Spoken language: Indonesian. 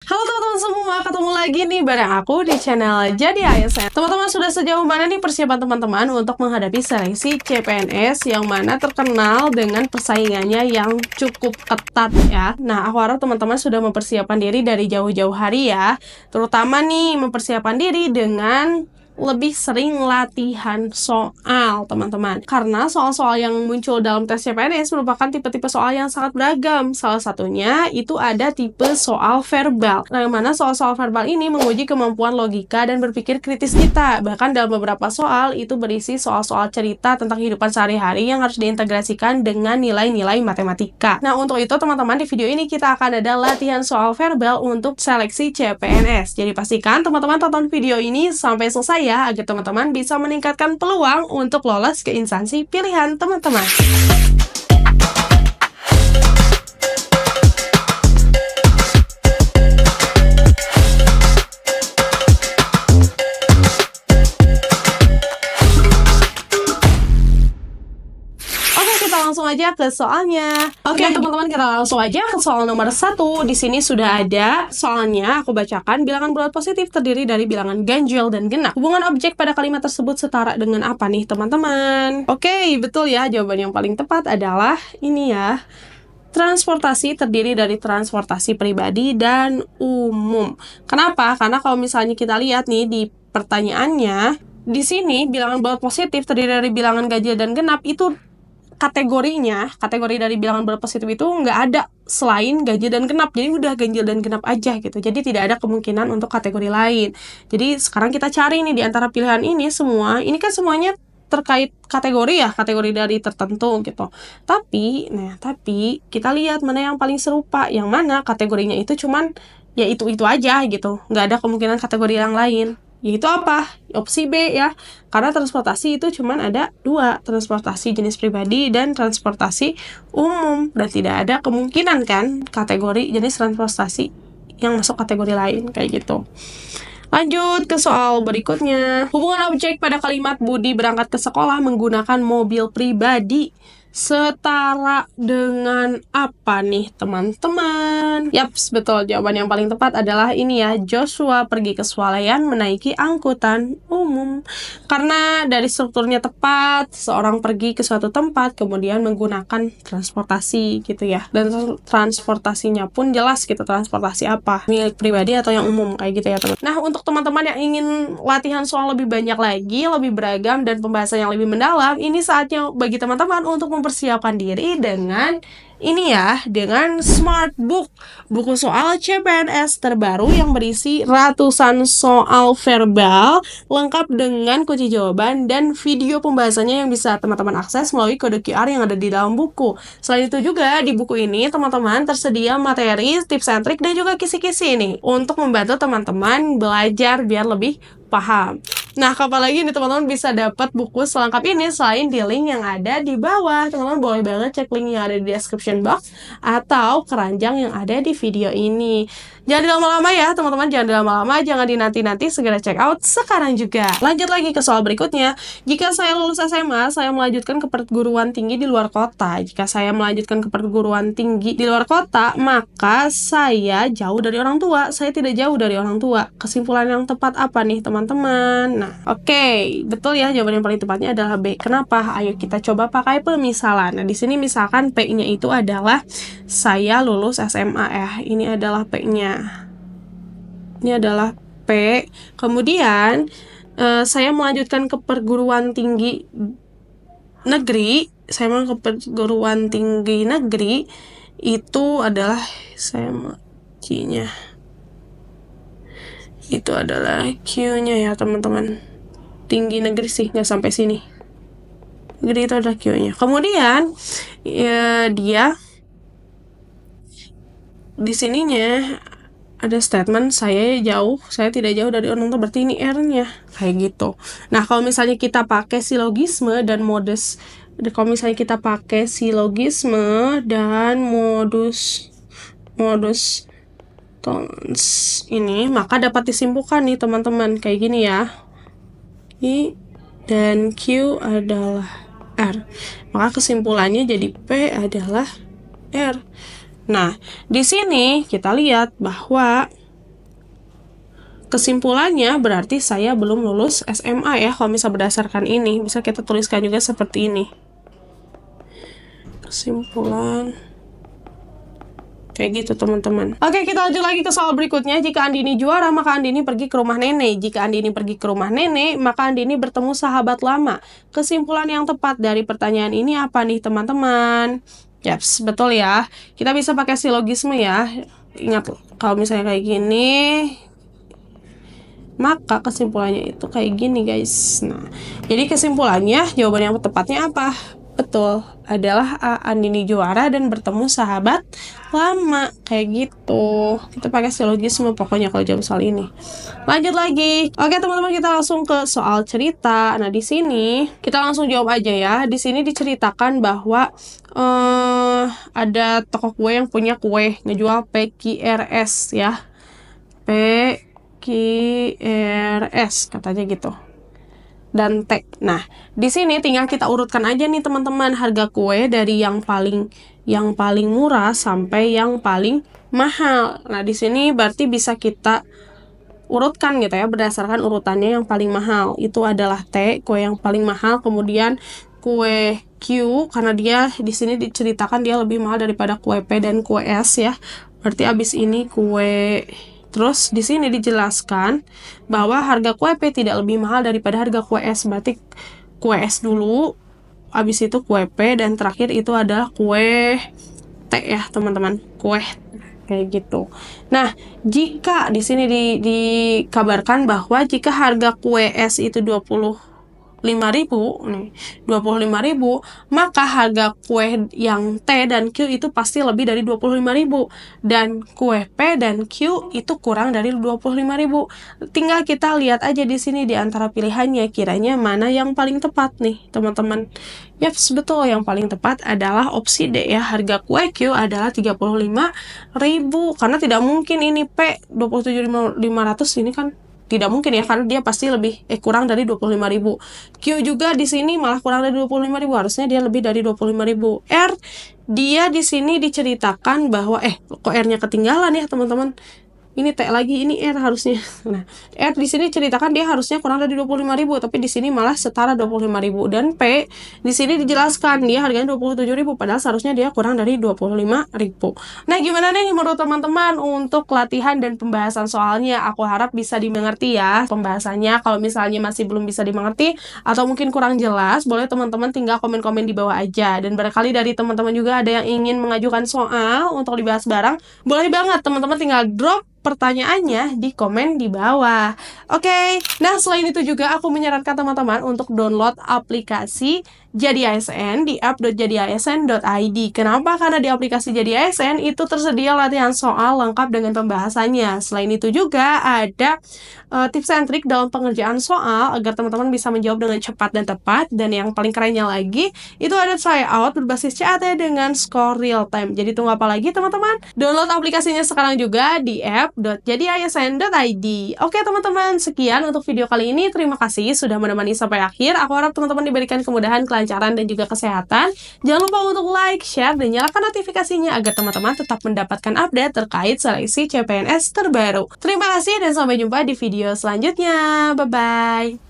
Halo teman-teman semua, ketemu lagi nih bareng aku di channel Jadi ASN. Teman-teman sudah sejauh mana nih persiapan teman-teman untuk menghadapi seleksi CPNS yang mana terkenal dengan persaingannya yang cukup ketat ya. Nah, aku harap teman-teman sudah mempersiapkan diri dari jauh-jauh hari ya. Terutama nih mempersiapkan diri dengan lebih sering latihan soal, teman-teman. Karena soal-soal yang muncul dalam tes CPNS merupakan tipe-tipe soal yang sangat beragam. Salah satunya itu ada tipe soal verbal. Nah, yang mana soal-soal verbal ini menguji kemampuan logika dan berpikir kritis kita. Bahkan dalam beberapa soal itu berisi soal-soal cerita tentang kehidupan sehari-hari yang harus diintegrasikan dengan nilai-nilai matematika. Nah, untuk itu teman-teman di video ini kita akan ada latihan soal verbal untuk seleksi CPNS. Jadi pastikan teman-teman tonton video ini sampai selesai ya, agar teman-teman bisa meningkatkan peluang untuk lolos ke instansi pilihan teman-teman. Langsung aja ke soalnya. Oke, teman-teman, kita langsung aja ke soal nomor 1. Di sini sudah ada soalnya. Aku bacakan. Bilangan bulat positif terdiri dari bilangan ganjil dan genap. Hubungan objek pada kalimat tersebut setara dengan apa nih, teman-teman? Oke, betul ya. Jawaban yang paling tepat adalah ini ya. Transportasi terdiri dari transportasi pribadi dan umum. Kenapa? Karena kalau misalnya kita lihat nih di pertanyaannya, di sini bilangan bulat positif terdiri dari bilangan ganjil dan genap itu kategori dari bilangan bulat positif itu nggak ada selain ganjil dan genap. Jadi udah ganjil dan genap aja gitu. Jadi tidak ada kemungkinan untuk kategori lain. Jadi sekarang kita cari nih di antara pilihan ini semua. Ini kan semuanya terkait kategori ya, kategori dari tertentu gitu. Tapi kita lihat mana yang paling serupa, yang mana kategorinya itu cuman ya itu aja gitu. Nggak ada kemungkinan kategori yang lain. Yaitu apa? Opsi B ya. Karena transportasi itu cuman ada 2, transportasi jenis pribadi dan transportasi umum. Dan tidak ada kemungkinan kan kategori jenis transportasi yang masuk kategori lain kayak gitu. Lanjut ke soal berikutnya. Hubungan objek pada kalimat Budi berangkat ke sekolah menggunakan mobil pribadi setara dengan apa nih, teman-teman? Yaps, betul. Jawaban yang paling tepat adalah ini ya. Joshua pergi ke swalayan menaiki angkutan umum. Karena dari strukturnya tepat, seorang pergi ke suatu tempat kemudian menggunakan transportasi gitu ya. Dan transportasinya pun jelas gitu, transportasi apa, milik pribadi atau yang umum kayak gitu ya, teman. Nah, untuk teman-teman yang ingin latihan soal lebih banyak lagi, lebih beragam dan pembahasan yang lebih mendalam, ini saatnya bagi teman-teman untuk mempersiapkan diri dengan ini ya, dengan Smart Book, buku soal CPNS terbaru yang berisi ratusan soal verbal lengkap dengan kunci jawaban dan video pembahasannya yang bisa teman-teman akses melalui kode QR yang ada di dalam buku. Selain itu juga di buku ini teman-teman tersedia materi, tips and trik dan juga kisi-kisi nih untuk membantu teman-teman belajar biar lebih paham. Nah, kapan lagi nih teman-teman bisa dapat buku selengkap ini selain di link yang ada di bawah. Teman-teman boleh banget cek link yang ada di description box atau keranjang yang ada di video ini. Jangan dilama-lama ya teman-teman, jangan dilama-lama, jangan dinanti-nanti, segera check out sekarang juga. Lanjut lagi ke soal berikutnya. Jika saya lulus SMA, saya melanjutkan ke perguruan tinggi di luar kota. Jika saya melanjutkan ke perguruan tinggi di luar kota, maka saya jauh dari orang tua. Saya tidak jauh dari orang tua. Kesimpulan yang tepat apa nih teman-teman? Nah, oke, betul ya, jawaban yang paling tepatnya adalah B. Kenapa? Ayo kita coba pakai pemisalan. Nah, di sini misalkan P-nya itu adalah saya lulus SMA ya. Ini adalah P-nya. Ini adalah P. Kemudian saya melanjutkan ke perguruan tinggi negeri. Saya mau ke perguruan tinggi negeri itu adalah saya Q-nya. Itu adalah Q-nya ya teman-teman. Tinggi negeri sih, nggak sampai sini. Negeri itu adalah Q-nya. Kemudian ya, dia di sininya ada statement saya tidak jauh dari orang tua, berarti ini R-nya kayak gitu. Nah, kalau misalnya kita pakai silogisme dan modus tons ini, maka dapat disimpulkan nih teman-teman kayak gini ya. I dan Q adalah R. Maka kesimpulannya jadi P adalah R. Nah, di sini kita lihat bahwa kesimpulannya berarti saya belum lulus SMA ya. Kalau misal berdasarkan ini, bisa kita tuliskan juga seperti ini. Kesimpulan kayak gitu teman-teman. Oke, kita lanjut lagi ke soal berikutnya. Jika Andini juara, maka Andini pergi ke rumah nenek. Jika Andini pergi ke rumah nenek, maka Andini bertemu sahabat lama. Kesimpulan yang tepat dari pertanyaan ini apa nih teman-teman? Yaps, betul ya. Kita bisa pakai silogisme ya. Ingat, kalau misalnya kayak gini, maka kesimpulannya itu kayak gini guys. Nah, jadi kesimpulannya jawaban yang tepatnya apa? Betul, adalah A, Andini juara dan bertemu sahabat lama. Kayak gitu. Kita pakai silogisme pokoknya kalau jawab soal ini. Lanjut lagi. Oke teman-teman, kita langsung ke soal cerita. Nah di sini kita langsung jawab aja ya. Di sini diceritakan bahwa ada toko kue yang punya kue ngejual PQRS ya. PQRS katanya gitu. Dan tag. Nah, di sini tinggal kita urutkan aja nih teman-teman harga kue dari yang paling murah sampai yang paling mahal. Nah, di sini berarti bisa kita urutkan gitu ya berdasarkan urutannya. Yang paling mahal itu adalah T, kue yang paling mahal, kemudian kue Q karena dia di sini diceritakan dia lebih mahal daripada kue P dan kue S ya. Berarti abis ini kue. Terus di sini dijelaskan bahwa harga kue P tidak lebih mahal daripada harga kue S. Berarti kue S dulu, habis itu kue P, dan terakhir itu adalah kue T ya teman-teman. Kue kayak gitu. Nah, jika di sini dikabarkan bahwa jika harga kue S itu 25.000, maka harga kue yang T dan Q itu pasti lebih dari 25.000, dan kue P dan Q itu kurang dari 25.000. Tinggal kita lihat aja di sini di antara pilihannya kiranya mana yang paling tepat nih, teman-teman. Yaps, betul, yang paling tepat adalah opsi D ya. Harga kue Q adalah 35.000 karena tidak mungkin ini P 27.500 ini kan tidak mungkin ya, karena dia pasti kurang dari 25.000. Q juga di sini malah kurang dari 25.000, harusnya dia lebih dari 25.000. R, dia di sini diceritakan bahwa kok R-nya ketinggalan ya teman-teman. Ini T lagi, ini R harusnya. Nah, R di sini ceritakan dia harusnya kurang dari 25.000, tapi di sini malah setara 25.000. Dan P di sini dijelaskan dia harganya 27.000, padahal seharusnya dia kurang dari 25.000. Nah, gimana nih menurut teman-teman untuk latihan dan pembahasan soalnya? Aku harap bisa dimengerti ya pembahasannya. Kalau misalnya masih belum bisa dimengerti atau mungkin kurang jelas, boleh teman-teman tinggal komen-komen di bawah aja. Dan barangkali dari teman-teman juga ada yang ingin mengajukan soal untuk dibahas bareng, boleh banget teman-teman tinggal drop pertanyaannya di komen di bawah. Oke, nah selain itu juga aku menyarankan teman-teman untuk download aplikasi Jadi ASN di app.jadiasn.id. Kenapa? Karena di aplikasi Jadi ASN itu tersedia latihan soal lengkap dengan pembahasannya. Selain itu juga ada tips and trik dalam pengerjaan soal agar teman-teman bisa menjawab dengan cepat dan tepat. Dan yang paling kerennya lagi, itu ada tryout berbasis CAT dengan skor real time. Jadi tunggu apa lagi teman-teman? Download aplikasinya sekarang juga di app.jadiasn.id. Oke teman-teman, sekian untuk video kali ini. Terima kasih sudah menemani sampai akhir. Aku harap teman-teman diberikan kemudahan, kelancaran, dan juga kesehatan. Jangan lupa untuk like, share, dan nyalakan notifikasinya agar teman-teman tetap mendapatkan update terkait seleksi CPNS terbaru. Terima kasih dan sampai jumpa di video selanjutnya. Bye-bye.